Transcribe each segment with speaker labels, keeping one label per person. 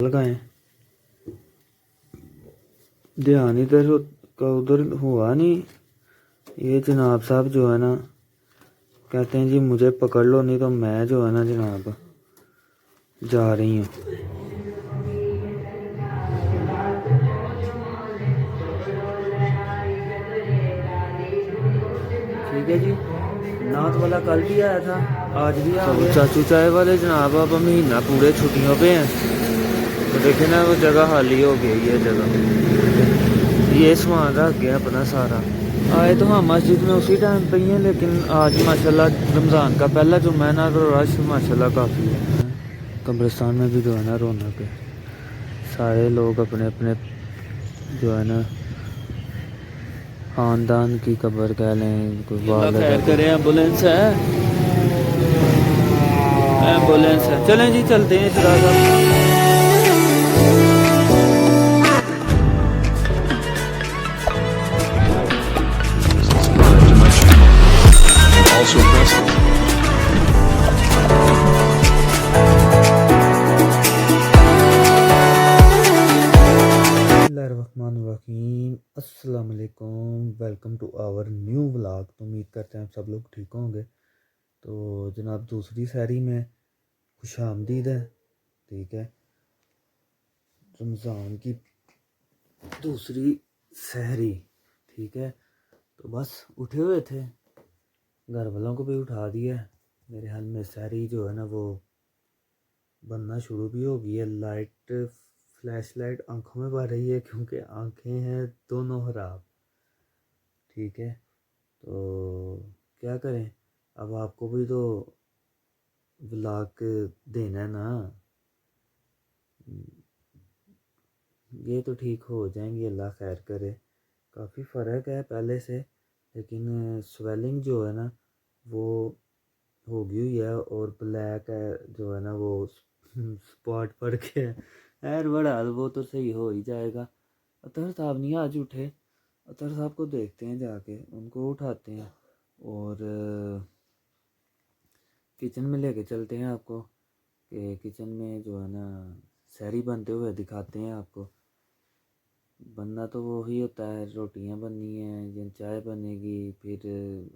Speaker 1: लगाएं। ध्यान इधर का उधर हुआ नहीं। ये जनाब साहब जो है ना कहते हैं जी मुझे पकड़ लो, नहीं तो मैं जो है ना जनाब जा रही हूँ। ठीक है जी। नात वाला कल भी आया था, आज भी आ गया। चाचू चाय वाले जनाब अब महीना पूरे छुट्टियों पे हैं, तो देखे ना वो जगह खाली हो गई है। जगह ये सामान रख गया अपना सारा। आए तो हाँ मस्जिद में उसी टाइम पे ही हैं, लेकिन आज माशाल्लाह रमज़ान का पहला जुम्मा है ना, तो रश माशाल्लाह काफ़ी है। कब्रिस्तान में भी जो है ना रौनक है, सारे लोग अपने अपने जो है ना ख़ानदान की कब्र कह लें, कोई खैर करे। एम्बुलेंस है, एम्बुलेंस है। चलें जी चलते हैं इस
Speaker 2: Also press
Speaker 1: अस्सलाम वालेकुम, welcome to our new vlog. तो उम्मीद करते हैं आप सब लोग ठीक होंगे। तो जनाब दूसरी सहरी में खुशामदीद है। ठीक है, रमज़ान की दूसरी सहरी। ठीक है, तो बस उठे हुए थे, घर वालों को भी उठा दिया। मेरे हाल में सहरी जो है ना वो बनना शुरू भी हो गई है। लाइट फ्लैश लाइट आँखों में बढ़ रही है क्योंकि आँखें हैं दोनों ख़राब। ठीक है, तो क्या करें, अब आपको भी तो व्लॉग देना है ना। ये तो ठीक हो जाएंगे, अल्लाह खैर करे। काफ़ी फ़र्क है पहले से, लेकिन स्वेलिंग जो है ना वो हो गई हुई है, और ब्लैक है जो है ना वो स्पॉट पड़ के है। खैर बड़ा वो तो सही हो ही जाएगा। अतर साहब नहीं आज उठे, अतर साहब को देखते हैं जाके, उनको उठाते हैं और किचन में लेके चलते हैं आपको, कि किचन में जो है ना सहरी बनते हुए दिखाते हैं आपको। बनना तो वो ही होता है, रोटियां बननी है या चाय बनेगी, फिर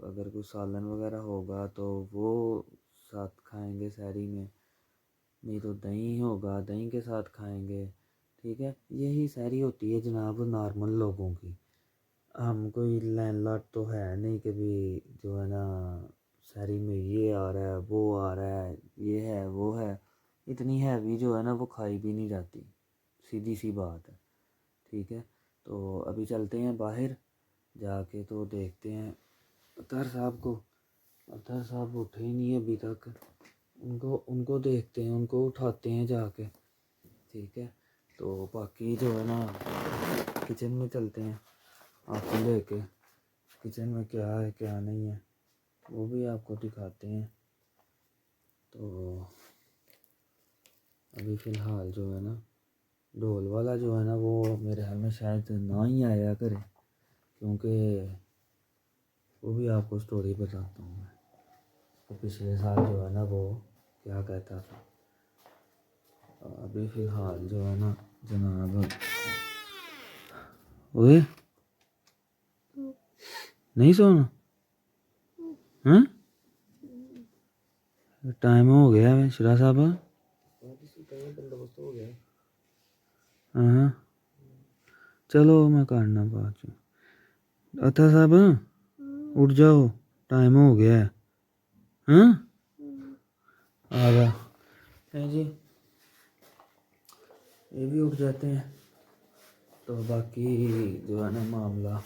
Speaker 1: अगर कोई सालन वगैरह होगा तो वो साथ खाएंगे सहरी में, नहीं तो दही होगा दही के साथ खाएंगे। ठीक है, यही सहरी होती है जनाब नॉर्मल लोगों की। हम कोई लैंडलॉर्ड तो है नहीं कि भी जो है ना सहरी में ये आ रहा है वो आ रहा है, ये है वो है। इतनी हैवी जो है ना वो खाई भी नहीं जाती, सीधी सी बात है। ठीक है, तो अभी चलते हैं बाहर जाके, तो देखते हैं अतर साहब को। अतर साहब उठे ही नहीं अभी तक, उनको उनको देखते हैं, उनको उठाते हैं जाके। ठीक है, तो बाकी जो है ना किचन में चलते हैं आपको लेके। किचन में क्या है क्या नहीं है वो भी आपको दिखाते हैं। तो अभी फ़िलहाल जो है ना ढोल वाला जो है ना वो मेरे हाल में शायद ना ही आया करे, क्योंकि वो भी आपको स्टोरी बताता हूँ मैं। तो पिछले साल जो है ना वो क्या कहता था। अभी फ़िलहाल जो है ना जनाब, ओए नहीं सोना हैं, टाइम हो गया है शिरा साहब। हाँ चलो मैं करना बाद में। अता साहब उठ जाओ, टाइम हो गया है। हाँ आ जा है जी, ये भी उठ जाते हैं। तो बाकी जो है ना मामला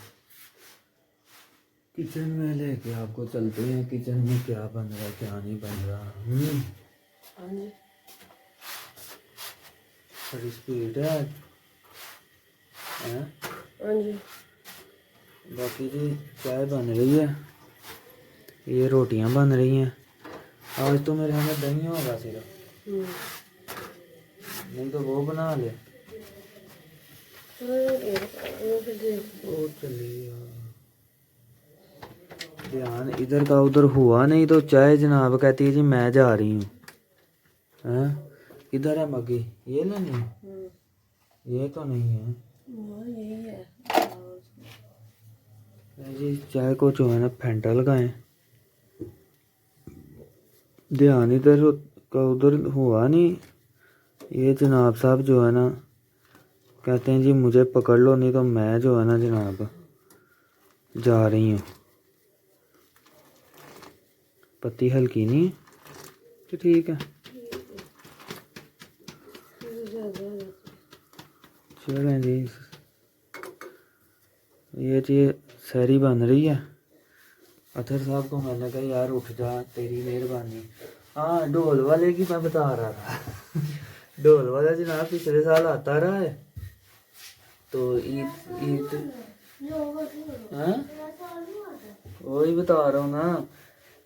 Speaker 1: किचन में लेके आपको चलते हैं, किचन में क्या बन रहा है क्या नहीं बन रहा। थोड़ी स्पीड है आज। हाँ जी, बाकी जी चाय बन रही है, ये रोटियां बन रही हैं। आज तो मेरे हमें दही होगा सिर्फ, नहीं तो वो बना ले। ओ चलिए, ध्यान इधर का उधर हुआ नहीं तो चाय जनाब कहती है जी मैं जा रही हूँ। हैं किधर है मग्गी? ये लेनी है? ये तो नहीं है।
Speaker 3: यही है।
Speaker 1: जी चाय को जो है ना फेंटा लगाएं। ध्यान इधर का उधर हुआ नहीं। ये जनाब साहब जो है ना कहते हैं जी मुझे पकड़ लो नहीं तो मैं जो है ना जनाब जा रही हूँ। पत्ती हल्की नहीं तो ठीक है। चलें जी। ये जी सहरी बन रही है। अतर साहब को मैंने कहा यार उठ जा, तेरी मेहरबानी। हाँ ढोल वाले की मैं बता रहा था। ढोल वाला जनाब पिछले साल आता रहा है तो ईद हाँ वही बता रहा हूँ ना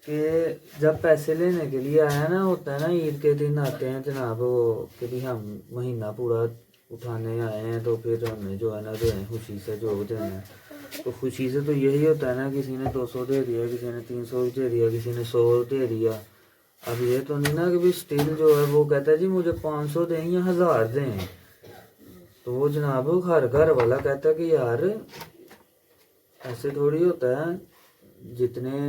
Speaker 1: कि जब पैसे लेने के लिए आया ना होता है ना ईद के दिन आते हैं जनाब वो कि भी हम महीना पूरा उठाने आए हैं तो फिर हमें जो है ना जो है खुशी से जो देना है। तो खुशी से तो यही होता है ना किसी ने 200 दे दिया, किसी ने 300 दे दिया, किसी ने 100 दे दिया। अब ये तो नहीं ना कि भी स्टिल जो है वो कहता है जी मुझे 500 दें या 1000 दें। तो वो जनाब हर घर वाला कहता है कि यार ऐसे थोड़ी होता है, जितने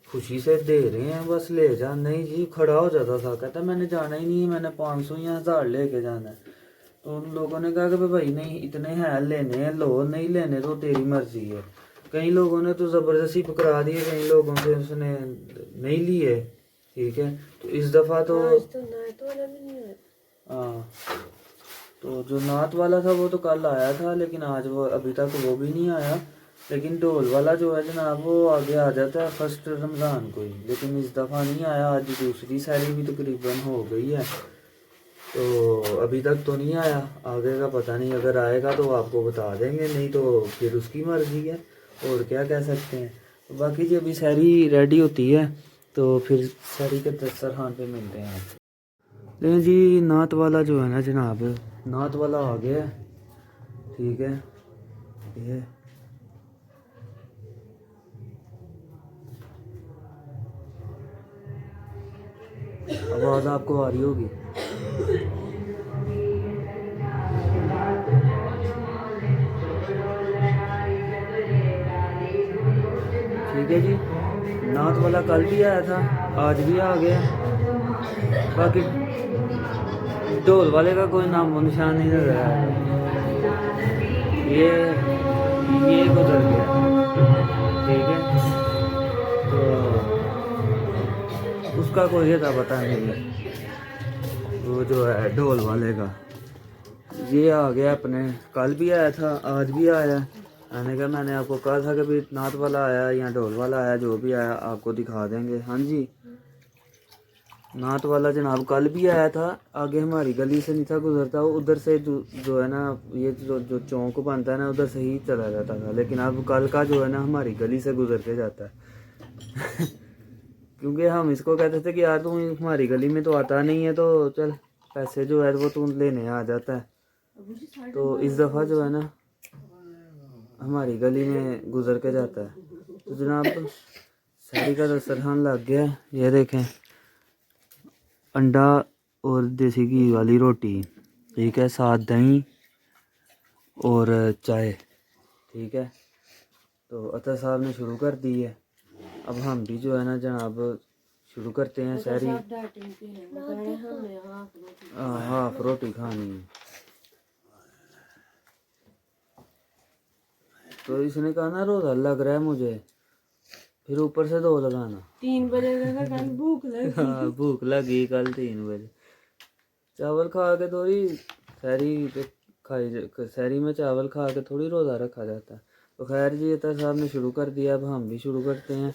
Speaker 1: खुशी से दे रहे हैं बस ले जा। नहीं जी खड़ा हो जाता था, कहता मैंने जाना ही नहीं है, मैंने 500 या 1000 लेके जाना है। तो उन लोगों ने कहा कि भाई नहीं इतने हैं लेने हैं लो, नहीं लेने तो तेरी मर्जी है। कई लोगों ने तो ज़बरदस्ती पकड़ा दिए, कई लोगों से उसने नहीं लिए। ठीक है तो इस दफ़ा तो हाँ तो जो नात वाला था वो तो कल आया था लेकिन आज वो अभी तक वो भी नहीं आया। लेकिन ढोल वाला जो है जनाब वो आगे आ जाता है फर्स्ट रमज़ान को ही, लेकिन इस दफ़ा नहीं आया। आज दूसरी सैली भी तकरीबन हो गई है तो अभी तक तो नहीं आया। आगे का पता नहीं, अगर आएगा तो आपको बता देंगे, नहीं तो फिर उसकी मर्ज़ी है और क्या कह सकते हैं। तो बाकी जी अभी सैरी रेडी होती है तो फिर सैरी के दस्तरखान पे मिलते हैं आप। लेकिन जी नात वाला जो है ना जनाब नात वाला आ गया है। ठीक है ये आवाज़ आपको आ रही होगी। ठीक है जी नात वाला कल भी आया था, आज भी आ गया। बाकी ढोल वाले का कोई नामो निशान नहीं नजर आया। ये गुजर गया। ठीक है तो उसका कोई अता पता नहीं है वो जो है ढोल वाले का। ये आ गया अपने, कल भी आया था आज भी आया। मैंने आपको कहा था कि भाई नात वाला आया या ढोल वाला आया, जो भी आया आपको दिखा देंगे। हाँ जी नात वाला जनाब कल भी आया था, आगे हमारी गली से नहीं था गुजरता, वो उधर से जो है ना ये जो चौक बनता है ना उधर से ही चला जाता था। लेकिन अब कल का जो है ना हमारी गली से गुजर के जाता है। क्योंकि हम इसको कहते थे कि यार तू हमारी गली में तो आता नहीं है तो चल पैसे जो है वो तू लेने आ जाता है। तो इस दफ़ा जो है ना हमारी गली में गुजर के जाता है। तो जनाब सारी का दस्तरखान लग गया। ये देखें अंडा और देसी घी वाली रोटी, ठीक है, साथ दही और चाय। ठीक है तो अतर साहब ने शुरू कर दी है, अब हम भी जो है ना जनाब शुरू करते हैं सहरी। हाफ रोटी खानी है तो इसने कहा ना रोज़ा लग रहा है मुझे, फिर ऊपर से 2 लगाना।
Speaker 3: 3 बजे कल भूख लगी।
Speaker 1: हाँ भूख लगी कल 3 बजे। चावल खा के थोड़ी सहरी में चावल खा के थोड़ी रोज़ा रखा जाता है। तो खैर जी अतर साहब ने शुरू कर दिया, अब हम भी शुरू करते हैं।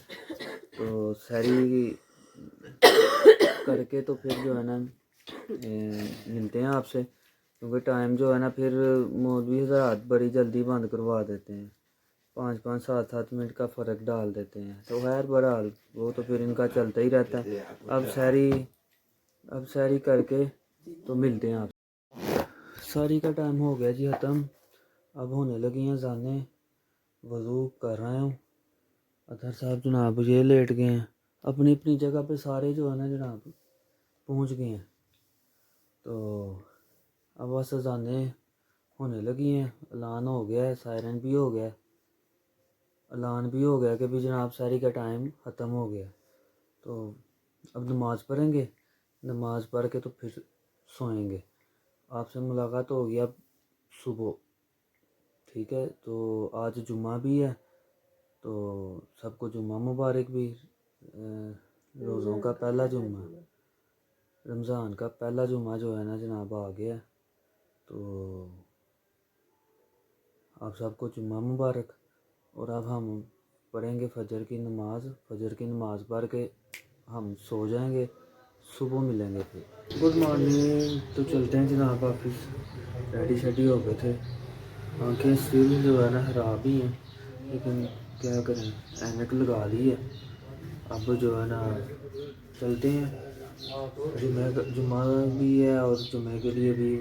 Speaker 1: तो सहरी करके तो फिर जो है ना मिलते हैं आपसे, क्योंकि टाइम जो है ना फिर मौलवी हज़रात बड़ी जल्दी बंद करवा देते हैं, 5-5 7-7 मिनट का फ़र्क डाल देते हैं। तो खैर बहरहाल वो तो फिर इनका चलता ही रहता है। अब सहरी करके तो मिलते हैं आप। सहरी का टाइम हो गया जी ख़त्म, अब होने लगी हैं अज़ानें, वज़ू कर रहा हूँ। अतर साहब जनाब ये लेट गए हैं अपनी अपनी जगह पे, सारे जो है ना जनाब पहुंच गए हैं। तो अब बस अज़ानें होने लगी हैं, ऐलान हो गया है, सायरन भी हो गया है, ऐलान भी हो गया कि भी जनाब सहरी का टाइम ख़त्म हो गया। तो अब नमाज़ पढ़ेंगे, नमाज़ पढ़ के तो फिर सोएंगे। आपसे मुलाकात होगी अब सुबह, ठीक है। तो आज जुम्मा भी है, तो सबको जुम्मा मुबारक भी। रोज़ों का पहला जुम्मा, रमज़ान का पहला जुम्मा जो है ना जनाब आ गया। तो आप सबको जुम्मा मुबारक। और अब हम पढ़ेंगे फजर की नमाज़, फजर की नमाज़ पढ़ के हम सो जाएंगे, सुबह मिलेंगे फिर। Good morning. तो चलते हैं जनाब ऑफिस, रेडी शेडी हो गए थे। आँखें स्टिल जो है ना ख़राब ही हैं, लेकिन क्या करें, ऐनक लगा ली है। अब जो है ना चलते हैं, जुम्मा भी है और जुम्मे के लिए भी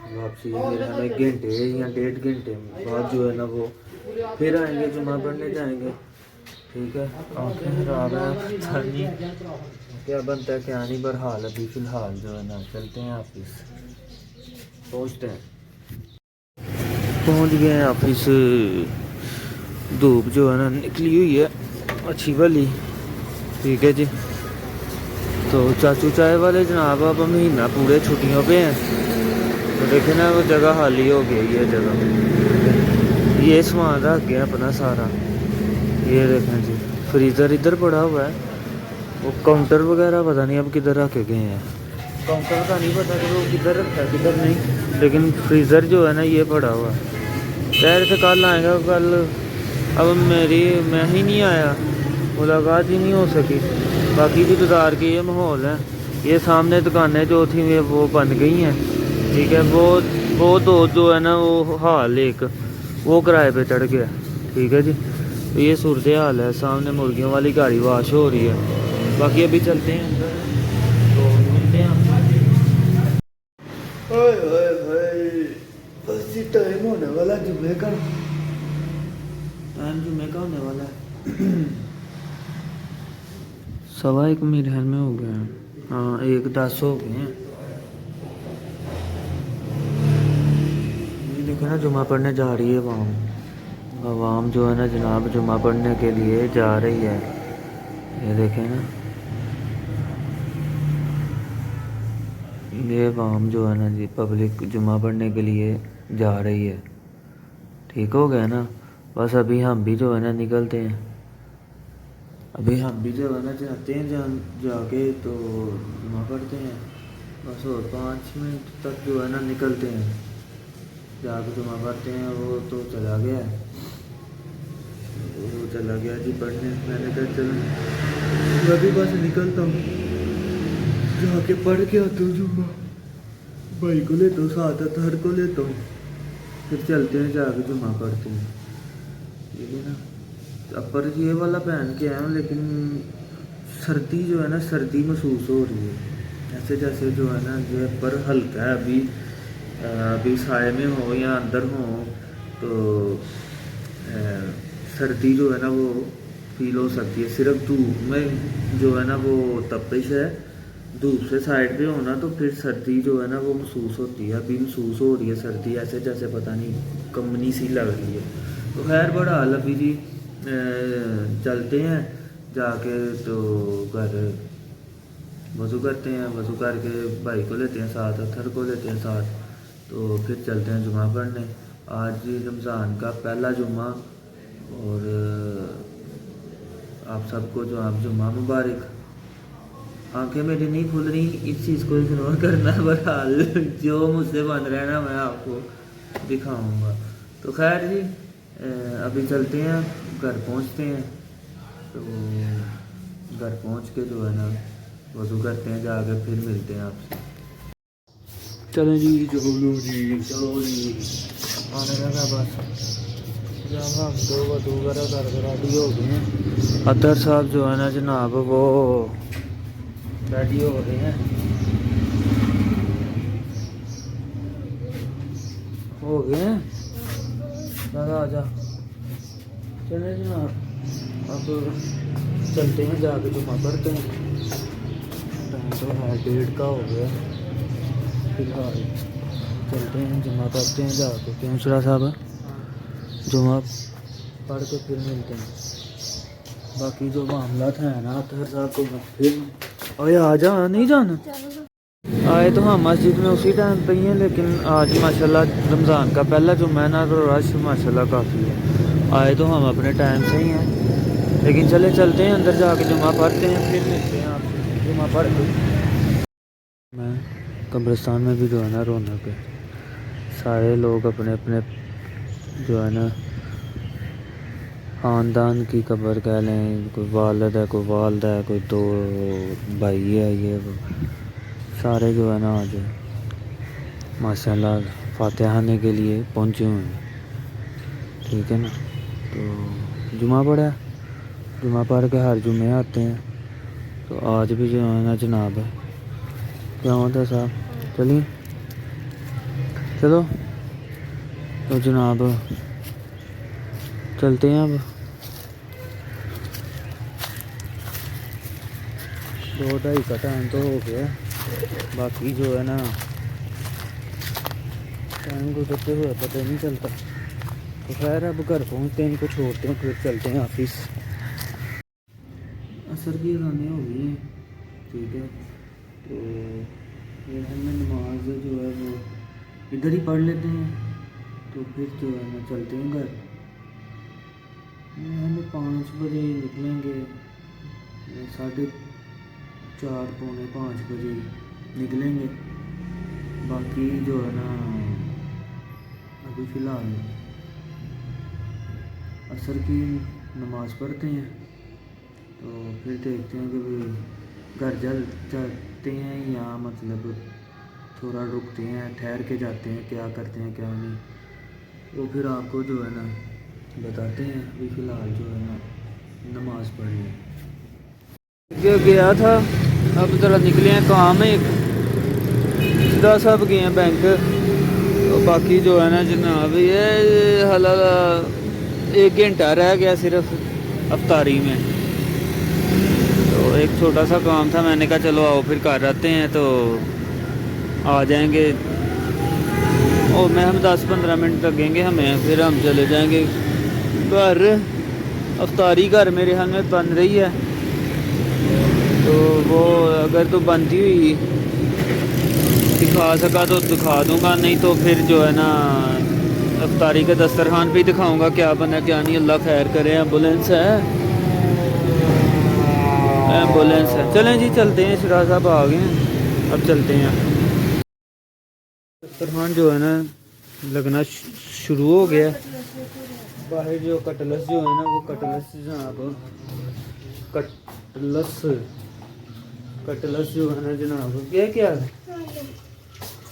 Speaker 1: वापसी मेरे ख्याल में 1 घंटे या 1.5 घंटे बाद जो है ना वो फिर आएंगे, जुम्मा पढ़ने जाएंगे, ठीक है। आँखें ख़राब है, पता नहीं क्या बनता है क्या नहीं, बहरहाल अभी फ़िलहाल जो है ना चलते हैं ऑफिस, पहुँचते हैं। पहुँच गए हैं ऑफिस। धूप जो है ना निकली हुई है अच्छी भली, ठीक है जी। तो चाचू चाय वाले जनाब अब महीना पूरे छुट्टियों पे हैं। तो देखे ना वो जगह खाली हो गई है, जगह ये सामान रख गया अपना सारा। ये देखें जी, फ्रीज़र इधर पड़ा हुआ है, वो काउंटर वगैरह पता नहीं अब किधर रख गए हैं। काउंटर का नहीं पता कि वो किधर रखा है किधर नहीं, लेकिन फ्रीज़र जो है ना ये पड़ा हुआ है। कह रहे थे कल आएगा, कल अब मैं ही नहीं आया, मुलाकात ही नहीं हो सकी। बाकी भी बाज़ार के ये माहौल है, ये सामने दुकानें जो थी वो बन गई हैं, ठीक है। वो दो जो है ना वो हाल एक वो किराए पे चढ़ गया, ठीक है जी। तो ये सूरत हाल है, सामने मुर्गियों वाली गाड़ी वाश हो रही है। बाकी अभी चलते हैं अंदर, तो मिलते हैं आपको। बस टाइम होने वाला जुम्मे का, टाइम जुम्मे का होने वाला है। 1:15 मेरे ख्याल में हो गया है, हाँ 1:10 हो गए हैं। ये देखो ना जुम्मा पढ़ने जा रही है आवाम जो है ना जनाब जुम्मा पढ़ने के लिए जा रही है। ये देखें ना, ये आवाम जो है ना जी पब्लिक जुम्मा पढ़ने के लिए जा रही है, ठीक हो गया ना। बस अभी हम भी जो है ना निकलते हैं, अभी हम भी जो है ना जाते हैं जाके तो जुम्मा पढ़ते हैं। बस और 5 मिनट तक जो है ना निकलते हैं, जाके जुम्मा पढ़ते हैं। वो तो चला गया है, वो चला गया जी पढ़ने। मैंने कहा चल मैं भी बस निकलता हूँ, जाके पढ़ के आता हूँ जुम्मा, भाई को लेता हूँ साथ, अतहर को लेता हूँ, फिर चलते हैं जाके जुम्मा पढ़ते हैं, ठीक है ना। अपर ये वाला पहन के आया हूँ, लेकिन सर्दी जो है ना सर्दी महसूस हो रही है, ऐसे जैसे जो है ना जो अपर हल्का है। अभी साए में हो या अंदर हो तो सर्दी जो है ना वो फील हो सकती है। सिर्फ धूप में जो है ना वो तपिश है, धूप से साइड पे होना तो फिर सर्दी जो है ना वो महसूस होती है। अभी महसूस हो रही है सर्दी, ऐसे जैसे पता नहीं कंबनी सी लग रही है। तो खैर बड़ा हाल अभी जी चलते हैं जाके, तो घर वज़ू करते हैं, वज़ू करके भाई को लेते हैं साथ, अथर को लेते हैं साथ, तो फिर चलते हैं जुम्मा पढ़ने। आज रमज़ान का पहला जुम्मा, और आप सबको जो आप जुम्मा मुबारक। आंखें मेरी नहीं खुल रही, इस चीज़ को इग्नोर करना, बहरहाल जो मुझसे बन रहा है ना मैं आपको दिखाऊंगा। तो खैर जी अभी चलते हैं, घर पहुंचते हैं, तो घर पहुंच के जो है ना वज़ू करते हैं, जाके फिर मिलते हैं आपसे। चलें जी, चलो जी आने लगा बस। जब हम तो वज़ू वगैरह करके रेडी हो गए हैं, अतर साहब जो है ना जनाब वो रेडी हो रहे हैं, हो गए हैं दादा आजा। चले जनाब अब चलते हैं, जाके जुम्मा पढ़ते हैं। तो है 1:30 का हो गया। फिलहाल चलते हैं, जुम्मा पढ़ते हैं जाके, क्यों शुरा साहब, जुम्मा पढ़ के फिर मिलते हैं। बाकी जो मामला है ना अतहर साहब को फिर, अरे आ जा, नहीं जाना। आए तो हाँ मस्जिद में उसी टाइम पे ही हैं, लेकिन आज माशाल्लाह रमज़ान का पहला जुम्मा है ना, तो रश माशाल्लाह काफ़ी है। आए तो हम अपने टाइम से ही हैं, लेकिन चलते हैं अंदर जाके जुम्मा पढ़ते हैं, फिर मिलते हैं आपसे जुम्मा पढ़ के। मैं कब्रिस्तान में भी जो है ना रौनक है, सारे लोग अपने अपने जो है ना ख़ानदान की कब्र कह लें, कोई वालिद है, कोई वालदा है, कोई दो भाई है, ये वो सारे जो है ना आज माशाल्लाह फातिहाने के लिए पहुँचे हुए हैं। ठीक है ना, तो जुमा पड़ा, जुमा पढ़ के हर जुमे आते हैं, तो आज भी जो है ना जनाब है, क्या होता है साहब, चलिए चलो तो जनाब चलते हैं। अब 2-2:30 का टाइम तो हो गया, बाकी जो है ना टाइम गुजरते हुए पता ही नहीं चलता। तो खैर अब घर पहुँचते हैं, इनको छोड़ते हैं, फिर चलते हैं ऑफिस। असर की अज़ानें हो गई हैं, ठीक है, तो ये हमें नमाज जो है वो इधर ही पढ़ लेते हैं, तो फिर जो है ना चलते हैं घर। हमें 5 बजे निकलेंगे, 4:30 पौने 5 बजे निकलेंगे। बाकी जो है ना अभी फ़िलहाल असर की नमाज़ पढ़ते हैं, तो फिर देखते हैं कि भाई घर जाते हैं या मतलब थोड़ा रुकते हैं, ठहर के जाते हैं, क्या करते हैं क्या नहीं, वो फिर आपको जो है ना बताते हैं। अभी फ़िलहाल जो है ना नमाज़ पढ़ लें। गया था, अब ज़रा निकले हैं, काम है एक, सीधा सब गए हैं बैंक। तो बाकी जो है ना जनाब ये हाल 1 घंटा रह गया सिर्फ अफ्तारी में, तो एक छोटा सा काम था, मैंने कहा चलो आओ फिर कर आते हैं, तो आ जाएंगे। और मैं हम 10-15 मिनट लगेंगे हमें, फिर हम चले जाएंगे घर। अफ्तारी घर मेरे हाल में बन रही है, तो वो अगर तो बनती हुई दिखा सका तो दिखा दूंगा, नहीं तो फिर जो है ना अफ्तारी के दस्तरखान पे ही दिखाऊंगा क्या बना क्या नहीं, अल्लाह खैर करे। एम्बुलेंस है, एम्बुलेंस है। चलें जी चलते हैं, शिराज साहब आ गए हैं, अब चलते हैं। दस्तरखान जो है ना लगना शुरू हो गया, बाहर जो कटलस जो है ना वो कटलस जनाब कटलस जो है ना जनाब क्या है,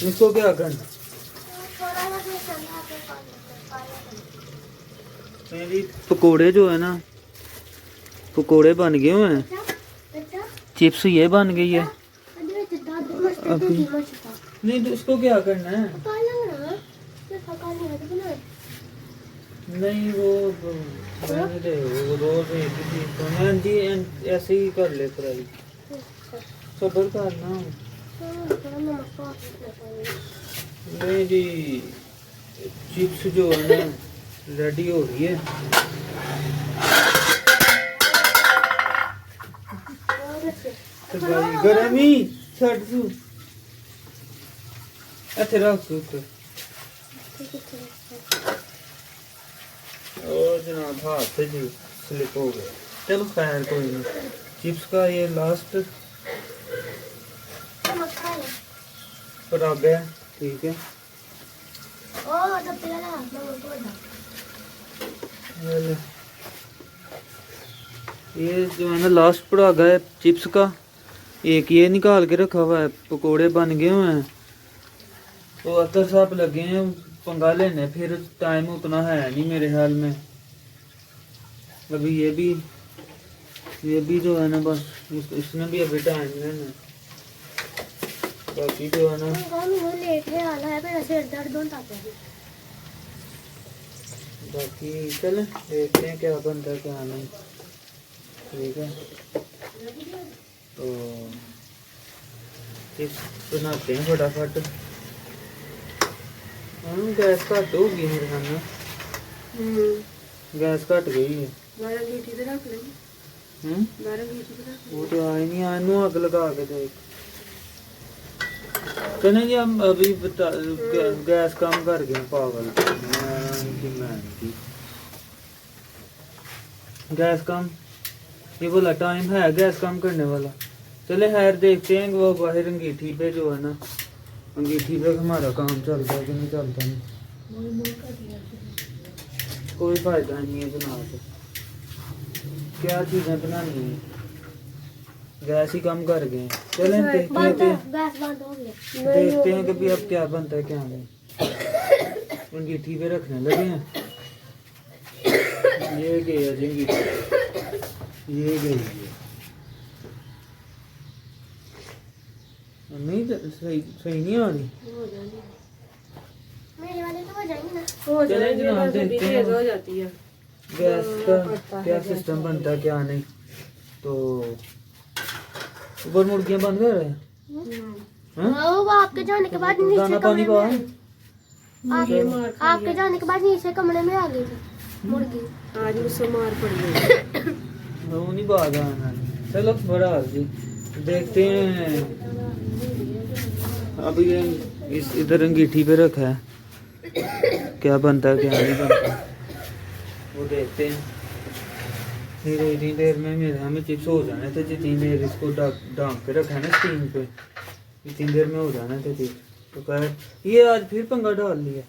Speaker 1: इसको क्या करना, मेरी पकोड़े जो है ना पकोड़े बन गए हुए हैं, चिप्स ये बन गई है अभी। नहीं तो इसको क्या करना है, नहीं वो रहने दे, वो रोज एक ही चीज तो मैं जी ऐसे ही कर ले फ्राई, सब्र करना। नहीं जी चिप्स जो है ना रेडी हो रही है। गर्मी छड़ तू ऐसे रख और जनाब हाथ से जी स्लिप हो गया। चलो खैर कोई नहीं, चिप्स का ये लास्ट पर आ गया, ठीक है। ये जो है ना लास्ट पर आ गया चिप्स का, एक ये निकाल के रखा हुआ है, पकोड़े बन गए हुए हैं, तो अतर साहब लगे हैं पंगा लेने, फिर टाइम उतना है नहीं मेरे ख्याल में अभी। ये भी जो है ना बस इसमें भी अभी टाइम है ना, बाकी जो है ना बाकी चल देखते हैं क्या बनता है क्या नहीं, ठीक है। तो चिप्स बनाते हैं फटाफट। हम गैस घट होगी मेरे खाना, गैस घट गई है।
Speaker 3: बारह अंगीठी तो रख ले, बारह अंगीठी तो रख
Speaker 1: वो तो आए नहीं, आनू आग लगा के देख। चले जी हम अभी गैस कम कर गए पागल। गैस कम, ये बोला टाइम है गैस कम करने वाला। चले खैर देखते हैं वो बाहर अंगीठी पे जो है ना, अंगीठी पे हमारा काम चलता है कि नहीं चलता नहीं। कोई फायदा नहीं है बना के, क्या चीज़ें बनानी है, गैस ही कम कर गए। चलें देखते हैं देखते हैं कि भी अब क्या बनता है क्या नहीं। अंगीठी पे रखने लगे हैं। ये गई है जी अंगीठी, ये गई है। नहीं सही सही नहीं आ रही।
Speaker 3: हो
Speaker 1: चलें
Speaker 3: जाएगी,
Speaker 1: जनाब
Speaker 3: बस अभी
Speaker 1: देखते
Speaker 3: तेज हो
Speaker 1: हैं
Speaker 3: जाती है।
Speaker 1: गैस का क्या सिस्टम बनता है क्या नहीं। तो ऊपर मुर्गियाँ बंद कर रहे हैं। हाँ?
Speaker 4: वो आपके जाने के बाद नीचे
Speaker 1: दाना पानी
Speaker 4: कमरे
Speaker 1: पा
Speaker 4: में आपके जाने के बाद नीचे कमरे में आ गई थी मुर्गी।
Speaker 3: आज मुझसे मार पड़ गई।
Speaker 1: वो नहीं बाज आना। चलो बड़ा जी देखते हैं। अभी ये इस इधर अंगीठी पे रखा है, क्या बनता है क्या नहीं बनता वो देखते हैं। फिर इतनी देर में मेरे हमें चिप्स हो जाने थे, जितनी देर इसको ढांक के रखा है ना स्टीम पे, इतनी देर में हो जाने थे चिप्स। तो कह ये आज फिर पंगा डाल लिया।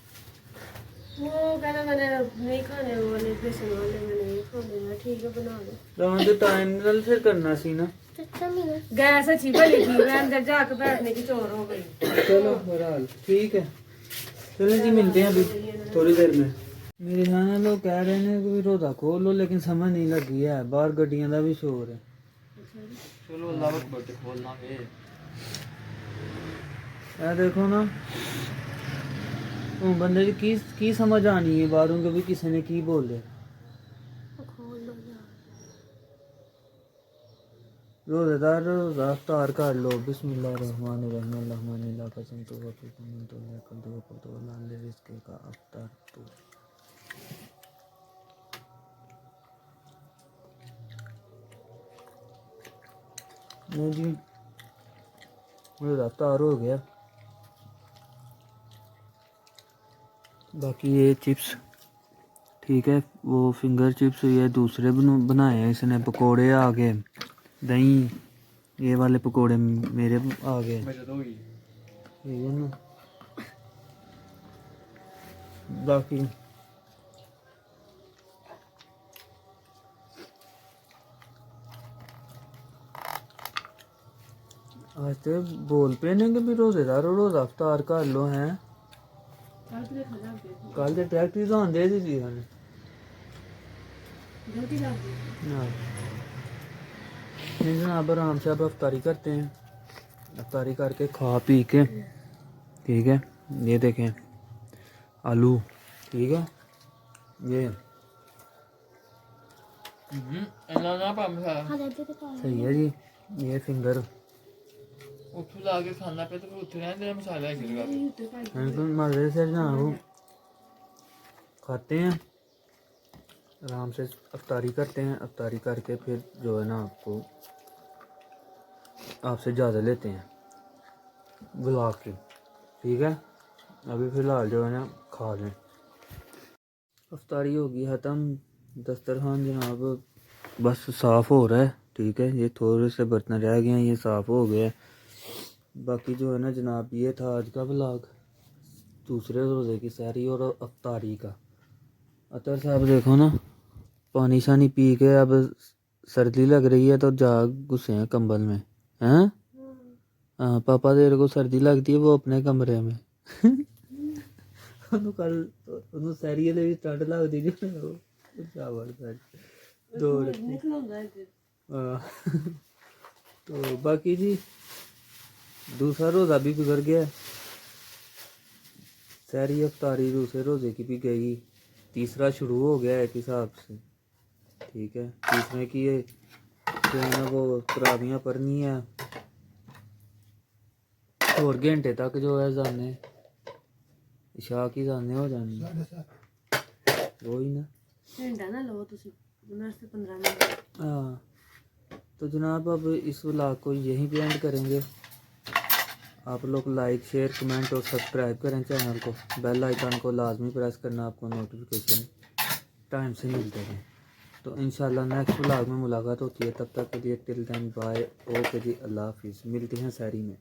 Speaker 3: वो कहना मैंने नहीं खाने वाले बेसन वाले, मैंने ये खाने में। ठीक है बना दो।
Speaker 1: राउंड द टाइम नल फिर करना सी ना।
Speaker 3: गैस अच्छी भली थी, मैं अंदर जाके बैठने की चोर हो गई।
Speaker 1: चलो बहरहाल ठीक है, चलो जी मिलते हैं अभी थोड़ी देर में। मेरे यहाँ लोग कह रहे हैं कि रोज़ा खोल लो, लेकिन समझ नहीं लगी है, बाहर गड्डियां का भी शोर है।
Speaker 5: चलो अल्लाह अकबर ते खोलना वे।
Speaker 1: ਇਹ देखो ना ਹੁਣ ਬੰਦੇ की समझ आनी है बाहरों के भी किसी ने की बोले। रोज़ेदार रोज़ा इफ्तार कर लो। बिस्मिल्लाहिर्रहमानिर्रहीम अल्लाहुम्मा ला कसम तो वफ़िकुम तो लकल तो लाल रिज़्क़ का इफ्तार तो। नहीं जी रोज़ा इफ्तार हो गया। बाकी ये चिप्स ठीक है, वो फिंगर चिप्स ये दूसरे बनाए हैं इसने। पकोड़े आ गए, दही, ये वाले पकोड़े मेरे आ गए। ठीक है ना। बाकी आज तो बोल पे ने कि भी रोज़ेदार रोज़ा इफ्तार कर लो हैं। कल तो टैक्सी तो आंदे दी हाँ। नहीं जनाब आराम से अब अफ्तारी करते हैं। अफ्तारी करके खा पी के ठीक है। ये देखें आलू, ठीक है ये
Speaker 5: अल्लाह ना पा मसाला
Speaker 1: सही है जी। ये फिंगर
Speaker 5: उठू ला के खाना पे तो फिर उठे रहने देना मसाला ऐसे लगा के।
Speaker 1: बिल्कुल मज़े से जनाब खाते हैं, आराम से अफ्तारी करते हैं। अफ्तारी करके फिर जो है ना आपको आपसे इजाज़त लेते हैं बुला के, ठीक है। अभी फ़िलहाल जो है ना खा लें। अफ्तारी होगी ख़त्म, दस्तरखान जनाब बस साफ़ हो रहा है, ठीक है। ये थोड़े से बर्तन रह गए हैं, ये साफ़ हो गया। बाकी जो है ना जनाब ये था आज का व्लॉग, दूसरे रोज़े की सहरी और अफ्तारी का। अतर साहब देखो ना पानी शानी पी के अब सर्दी लग रही है तो जाग घुसे हैं कंबल में हैं। हाँ पापा तेरे को सर्दी लगती है वो अपने कमरे में। कल सहरी भी ठंड लगती थी तो बाकी जी दूसरा रोज़ा भी गुजर गया, सहरी अफ्तारी दूसरे रोज़े की भी गई, तीसरा शुरू हो गया एक हिसाब से, ठीक है। तीसरे की ये जो है ना वो तरावियाँ पढ़नी है, और घंटे तक जो है जाने इशा की जाने हो जानी वही ना।
Speaker 3: घंटा ना लो तुसी 10 से 15 मिनट।
Speaker 1: हाँ तो जनाब अब इस व्लॉग को यहीं पे एंड करेंगे। आप लोग लाइक शेयर कमेंट और सब्सक्राइब करें चैनल को, बेल आइकन को लाजमी प्रेस करना, आपको नोटिफिकेशन टाइम से मिलते हैं। तो इंशाल्लाह नेक्स्ट व्लॉग में मुलाकात होती है, तब तक के लिए टिल देन बाय, ओके जी, अल्लाह हाफिज़। मिलती हैं शहरी में।